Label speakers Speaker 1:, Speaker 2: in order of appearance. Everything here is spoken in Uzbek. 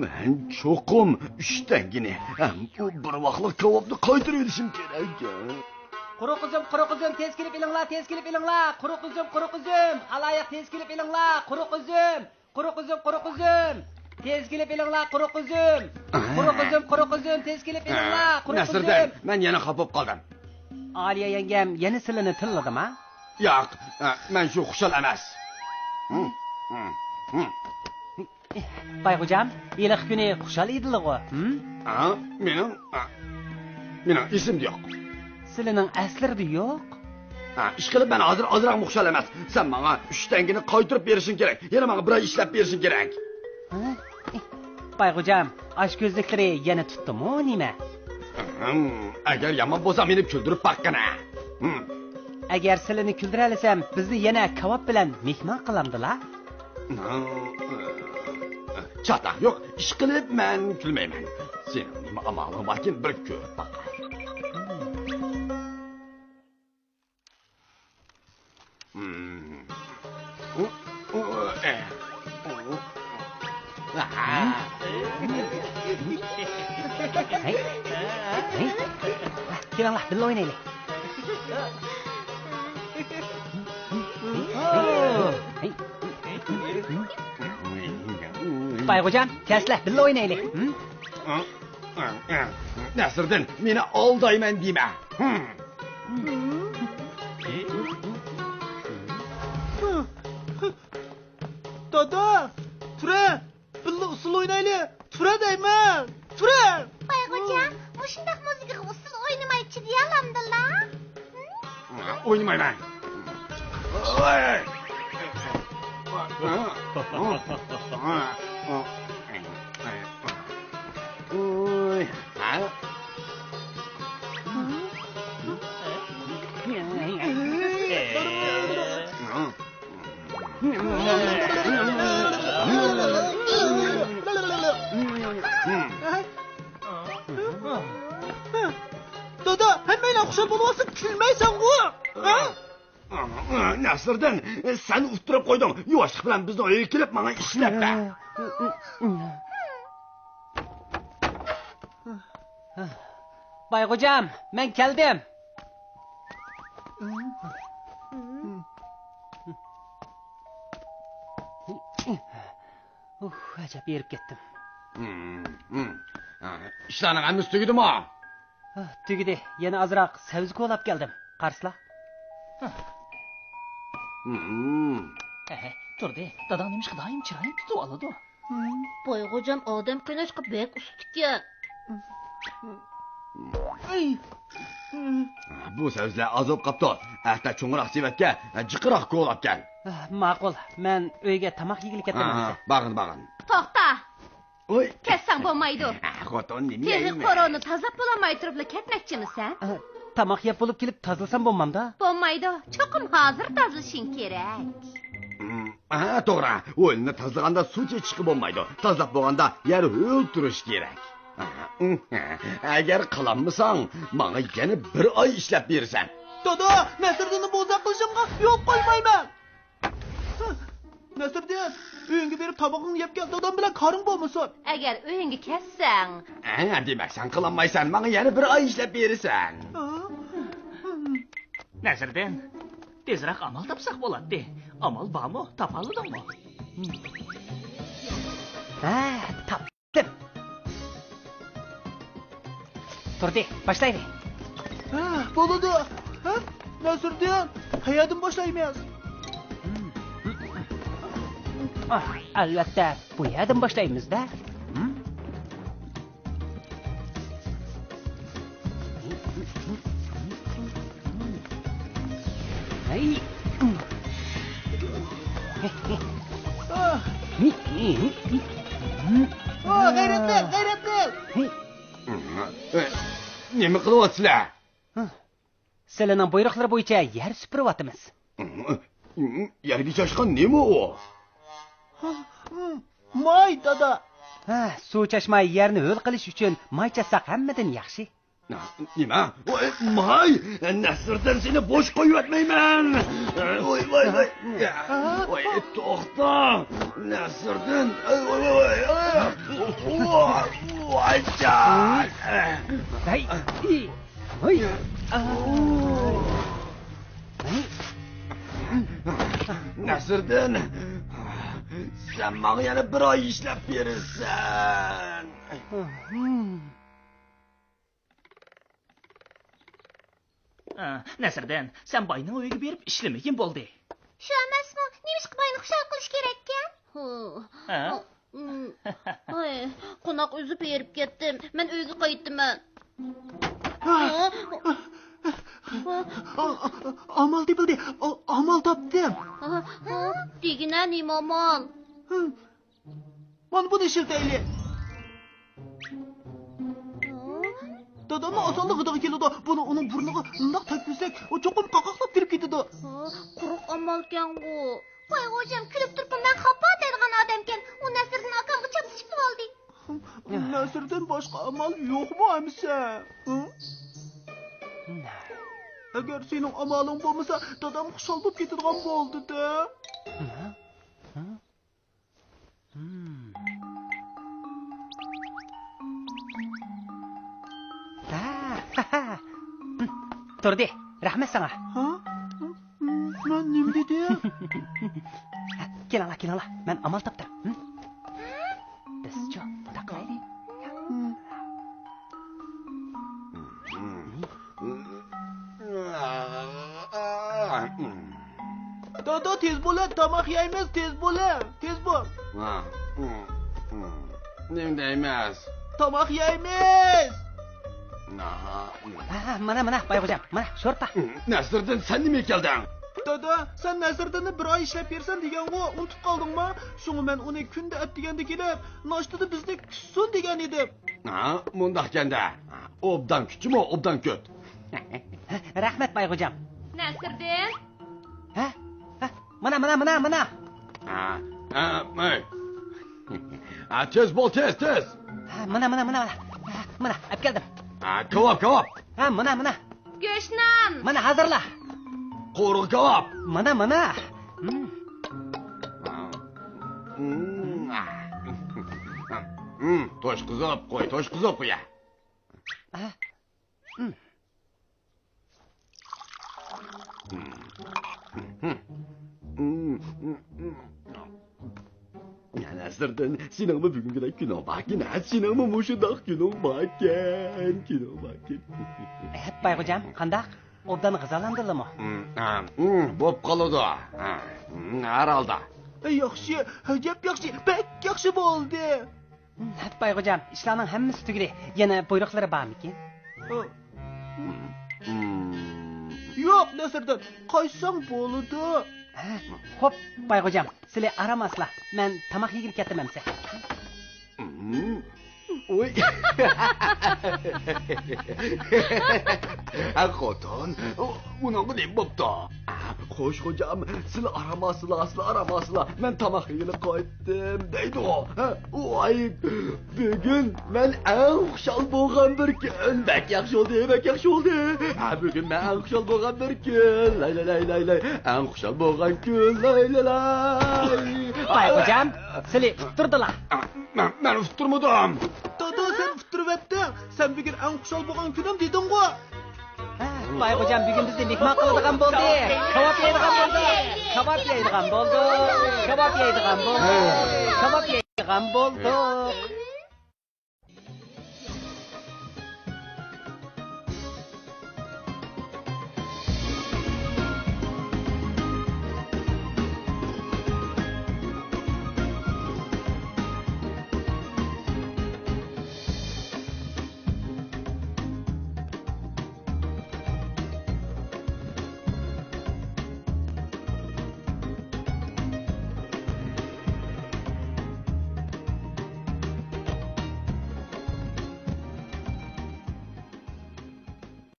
Speaker 1: Men cho'qim 3 tangini bu bir vaqtlik kavobni qaytarib berishim kerak.
Speaker 2: Quruq uzum, tez kelib ilinglar, Quruq uzum, haloyiq tez kelib ilinglar, Quruq uzum. Tez kelib ilinglar, Quruq uzum, tez kelib ilinglar, Quruq uzum.
Speaker 1: Nasirdan, men yana xafa qoldim.
Speaker 2: Aliya yengam yana silini tilladimi?
Speaker 1: Yo'q, men shu xushal emas.
Speaker 2: Bayg'ujam, iliq kuni xushal edilg'i?
Speaker 1: Mening esim yo'q.
Speaker 2: Silining aslarida yo'q.
Speaker 1: Ishqilib men hozir xushal emas. Sen menga 3 tangini qaytarib berishing kerak. Yana menga bir oy ishlab berishing kerak.
Speaker 2: Bayg'ujam, ash ko'zliklari yana tutdimi, nima?
Speaker 1: Agar yomon bo'lsa meni kuldirib baqqana.
Speaker 2: Agar silini kuldira olsam, bizni yana kavob bilan mehmon qilamdilar.
Speaker 1: Chata, yo'q, ishqilib men kulmayman. Sen nima amaling borkin bir ko'rib baqay.
Speaker 2: Kelinglar, birga o'ynaylik. Bayg'ujam, keslar, birga o'ynaylik.
Speaker 1: Nasirdan, meni aldayman deyma.
Speaker 3: Dada, tura, birga usul o'ynaylik. Tura deyman. Tura.
Speaker 4: Bayg'ujam, mushundaq musiqaga usul o'ynamaychi deyalamdilar.
Speaker 1: O'ynamayman.
Speaker 3: Dada, hammaylar xushal bo'lib kulmaysan-ku.
Speaker 1: Nasirdan, sen o'tirib qo'yding. Yoshlik bilan bizni uyga kelib, menga ishlab ber.
Speaker 2: Bayg'ujam, men keldim. Ajab erib ketdim.
Speaker 1: İşlarning hammasi tugidimi?
Speaker 2: Tugidi. Yana azroq savzi qo'lab keldim. Qarslar.
Speaker 5: Turdi. Dadam nima doim chiroyli tutib oladi.
Speaker 4: Bayg'ujam odam qiynashqa bek ustiki.
Speaker 1: Bu sözler azob qapti. Hatta cho'ngroq sevatga jiqiroq qo'lab kel.
Speaker 2: Ma'qul. Men uyga tamoq yegilib ketaman.
Speaker 1: Bag'in.
Speaker 4: To'xta.
Speaker 1: Oy.
Speaker 4: Kessang bo'lmaydi.
Speaker 1: Xotin nima
Speaker 4: Tezlik
Speaker 1: deyman?
Speaker 4: qoroni tozalab bo'lmay turib ketmoqchimisan?
Speaker 2: Tamoq yeb bo'lib kelib tozlasam bo'lmamda?
Speaker 4: Bo'lmaydi. Cho'qim hozir tozalashing kerak.
Speaker 1: To'g'ri. O'yinni tozalaganda suv chechishga bo'lmaydi. Tozalab bo'lganda yer o'ltirish kerak. Agar qilammisang, menga yana bir oy ishlab bersan.
Speaker 3: Dada, Nasirdanni bo'zaq qilishimga yo'q qo'ymayman. Nasirdan, uyingga berib tamoqni yeb kel, dadam bilan qaring bo'lmasin.
Speaker 4: Agar uyingga kelsang,
Speaker 1: Demak, sen qilinmaysan, menga yana bir oy ishlab bersan.
Speaker 5: Nasirdan, tezroq amal topsaq bo'ladi. Amal bormi? Topaladingmi?
Speaker 2: Topdim. Turdi, boshlaylik.
Speaker 3: Bo'ladi. Nasirdan, qayerdan boshlaymiz?
Speaker 2: Albatta, bu yerdan boshlaymiz-da.
Speaker 3: G'ayratlar.
Speaker 1: Nima qilyapsizlar?
Speaker 2: Sizlarning buyruqlari bo'yicha yer supuryapmiz.
Speaker 1: Yerga chashgan nima u?
Speaker 3: May dada.
Speaker 2: Suv chashmay yerni ho'l qilish uchun may chasaq hammadan yaxshi.
Speaker 1: Nima? Voy, may! Nasrdan seni bo'sh qo'ymayman. Voy, voy, voy. Voy, to'xta. Nasrdan. Voy, voy, voy. Voy, jan.
Speaker 2: Hey, hey.
Speaker 1: Nasrdan. Sen menga yana bir oy ishlab berasan.
Speaker 5: Nasirdan, sen boyning uyiga berib ishlamagin bo'ldi.
Speaker 4: Shu emasmi? Nimishqa boyni xushal qilish kerak ekan? Ay, qo'noq o'zi berib ketdim. Men uyga qaytdiman.
Speaker 3: Amal topildi. Amal topdim.
Speaker 4: Degina nima amal?
Speaker 3: Mana buni ishlataylik. Dadamni osonlig'idan keladi. Buni uning burniga undoq takpisak, u cho'qim qaqoqlab kirib ketadi.
Speaker 4: Quruq amalkan bu. Voy hojam, kulib turibman. Men xafa deydigan odamkan. U Nasrdan akamga chapsishib oldi.
Speaker 3: Nasrdan boshqa amal yo'qmi amsa? Agar sening amaling bo'lmasa, dadam xushal bo'lib ketadigan bo'ldi-da.
Speaker 2: Turdi, rahmat sana.
Speaker 3: Men nima dedi?
Speaker 2: Kelinglar. Men amal topdim. Biz-chi, bunaqa qilaylik.
Speaker 3: Dada tez bo'la, tomoq yeymiz, tez bo'la. Tez bo'l.
Speaker 1: Nima deymiz?
Speaker 3: Tomoq yeymiz.
Speaker 2: Mana, Bayxo'jam, mana, sho'rpa.
Speaker 1: Nasrdan sen nima kelding?
Speaker 3: Dada, sen Nasrdanni bir oy ishlab bersan degan-ku, unutib qoldingmi? Shunga men uni kunda atdiganda kelib, noshtada bizni kutsin degan edim.
Speaker 1: Mundaq ganda. Obdan kuchmi, obdan ko't.
Speaker 2: Rahmat Bayxo'jam.
Speaker 4: Nasrdan?
Speaker 2: Mana.
Speaker 1: May. Tez bo'l, tez.
Speaker 2: Mana. Mana, olib keldim.
Speaker 1: Kebab.
Speaker 2: Mana.
Speaker 4: Go'shtnan.
Speaker 2: Mana hazırla.
Speaker 1: Qo'ruq kebab.
Speaker 2: Mana.
Speaker 1: Tosh qizib qo'ya. Nasrdan, seningmi bugungidek kuning borkin? Seningmi mushundoq kuning borkin?
Speaker 2: Bayxo'jam, qandaq? Obdan g'izolandingmi?
Speaker 1: Bo'p qoladi. Har holda.
Speaker 3: Yaxshi, gap yaxshi, bek yaxshi bo'ldi.
Speaker 2: Bayxo'jam, ishlarning hammasi tugadi. Yana buyruqlari bormikin?
Speaker 3: Yo'q, Nasrdan, qaysang bo'ladi.
Speaker 2: Xo'p, Bayxo'jam, sizlar aramaslar. Men tamoq yegib ketaman siz.
Speaker 1: Oy. Xotin, bunaqa deb bo'pti. Xo'sh, xo'jam, sizlar aramaslar. Men tamoq yegib qaytdim deydi u. Voy, bugun men eng xushal bo'lgan bir kun. Bak yaxshi oldi. Bugun men eng xushal bo'lgan bir kun. Lay. Eng xushal bo'lgan kun. Lay.
Speaker 2: Bayxo'jam, sizlar turdilar.
Speaker 1: Men uturmadim.
Speaker 3: Dada, sen uturibding. Sen bugun eng xushal bo'lgan kunim deding-ku.
Speaker 2: Bayxo'jam bugun bizni mehmon qiladigan bo'ldi. Kebab yeydigan bo'ldi.